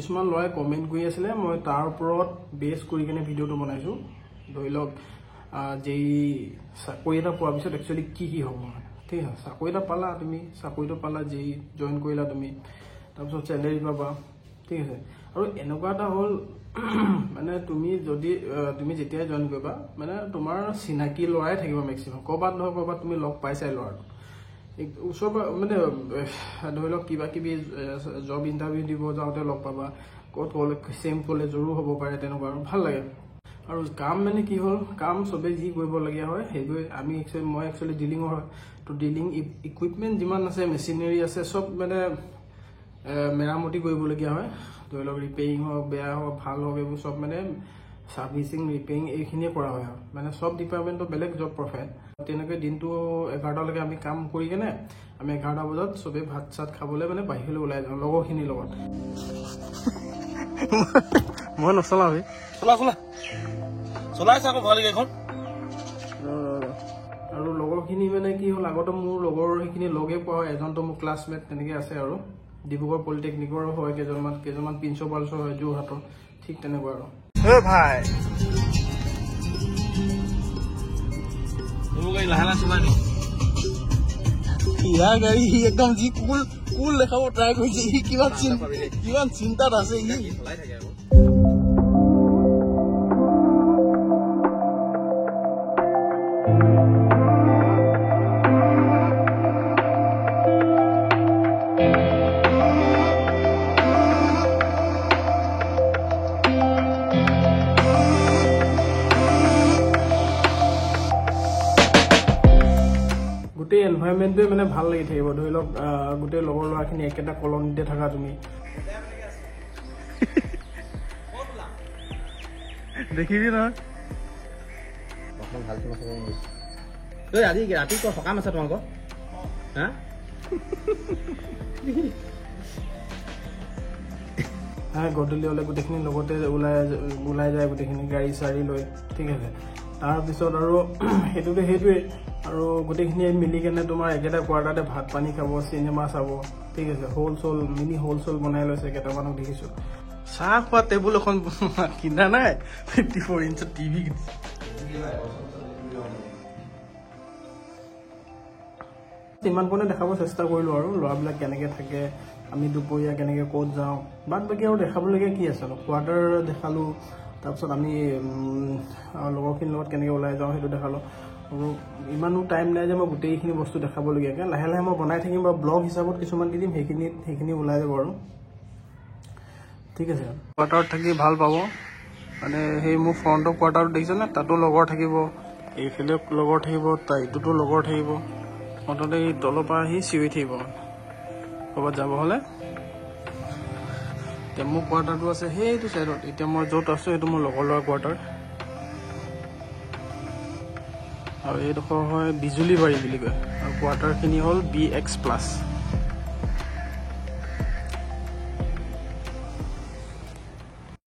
কিছুমান ল'ৰাই কমেণ্ট কৰি আছিলে মই তাৰ ওপৰত বেছ কৰি কিনে ভিডিঅ'টো বনাইছোঁ ধৰি লওক যে চাকৰি এটা পোৱাৰ পিছত একচুৱেলি কি হ'ব মানে ঠিক আছে চাকৰি এটা পালা তুমি চাকৰিটো পালা যে জইন কৰিলা তুমি তাৰপিছত চেলেৰি পাবা ঠিক আছে আৰু এনেকুৱা এটা হ'ল মানে তুমি যদি তুমি যেতিয়াই জইন কৰিবা মানে তোমাৰ চিনাকি ল'ৰাই থাকিব মেক্সিমাম ক'ৰবাত নহয় ক'ৰবাত তুমি লগ পাইছাই ল'ৰাটো ওচৰ মানে ধৰি লওক কিবা কিবি জব ইণ্টাৰভিউ দিব যাওঁতে লগ পাবা ক'ত চেম কলেজৰো হ'ব পাৰে তেনেকুৱা আৰু ভাল লাগে আৰু কাম মানে কি হ'ল কাম চবে যি কৰিবলগীয়া হয় সেইবোৰ মই একচুৱেলি ডিলিঙৰ হয় তো ডিলিং ইকুইপমেণ্ট যিমান আছে মেচিনাৰী আছে চব মানে মেৰামতি কৰিবলগীয়া হয় ধৰি লওক ৰিপেয়াৰিং হওক বেয়া হওক ভাল হওক এইবোৰ চব মানে সাৰ্ভিসিং ৰিপেয়াৰিং এইখিনিয়ে কৰা হয় আৰু মানে সব ডিপাৰ্টমেণ্টৰ বেলেগ জব প্ৰফাইল তেনেকৈ দিনটো 11টালৈকে আমি কাম কৰি কেনে আমি 11টা বজাত চবে ভাত চাত খাবলৈ মানে বাহিৰলৈ ওলাই যাওঁ লগৰখিনিৰ লগত মই নচলাওঁ চলাইছে আকৌ ভাল গাড়ীখন আৰু লগৰখিনি মানে কি হ'ল আগতে মোৰ লগৰ সেইখিনি লগে পোৱা হয় এজনতো মোৰ ক্লাছমেট তেনেকৈ আছে আৰু ডিব্ৰুগড় পলিটেকনিকৰ হয় কেইজনমান প্ৰিন্সিপালছৰ হয় যোৰহাটৰ ঠিক তেনেকুৱা আৰু ভাই লাহে লাহে চলাই ইয়াৰ গাড়ী সি একদম যি কুল দেখাব ট্ৰাই কৰিছে সি কিমান চিন্তাত আছে সি চলাই থাকে আকৌ গোটেই এনভাইৰনমেণ্টটোৱে মানে ভাল লাগি থাকিব ধৰি লওক গোটেই লগৰ ল'ৰাখিনি একেটা কলনীতে থাকা তুমি দেখিবি নহয় আজি ৰাতি সকাম আছে তোমালোকৰ গধূলি হ'লে গোটেইখিনি লগতে ওলাই যায় গোটেইখিনি গাড়ী চাৰি লৈ ঠিক আছে তাৰপিছত আৰু সেইটোৱে আৰু গোটেইখিনিয়ে মিলি কেনে তোমাৰ একেটা কোৱাৰ্টাৰতে ভাত পানী খাব চিনেমা চাব ঠিক আছে মিনি হোলচেল বনাই লৈছে কেইটামানক দেখিছোঁ চাহ খোৱা টেবুল এখন কিনা নাই 54 ইঞ্চৰ টিভি ইমানকণে দেখাব চেষ্টা কৰিলোঁ আৰু ল'ৰাবিলাক কেনেকৈ থাকে আমি দুপৰীয়া কেনেকৈ ক'ত যাওঁ বাদ বাকী আৰু দেখাবলগীয়া কি আছে কোৱাৰ্টাৰ দেখালোঁ তাৰপিছত আমি লগৰখিনিৰ লগত কেনেকৈ ওলাই যাওঁ সেইটো দেখালোঁ আৰু ইমানো টাইম নাই যে মই গোটেইখিনি বস্তু দেখাবলগীয়াকৈ লাহে লাহে মই বনাই থাকিম বা ব্লগ হিচাপত কিছুমান দি দিম সেইখিনি ওলাই যাব আৰু ঠিক আছে কোৱাৰ্টাৰত থাকি ভাল পাব মানে সেই মোৰ ফ্ৰণ্টৰ কোৱাৰ্টাৰত দেখিছে নে তাতো লগৰ থাকিব এইফালে লগৰ থাকিব ইটোতো লগৰ থাকিব মুঠতে এই তলৰ পৰা আহি চিঞৰি থাকিব ক'ৰবাত যাব হ'লে এতিয়া মোৰ কোৱাৰ্টাৰটো আছে সেইটো চাইডত এতিয়া মই য'ত আছোঁ সেইটো মোৰ লগৰ ল'ৰা কোৱাৰ্টাৰ আৰু এইডোখৰ হয় বিজুলীবাৰী বুলি কয় আৰু কোৱাৰ্টাৰখিনি হ'ল BX+।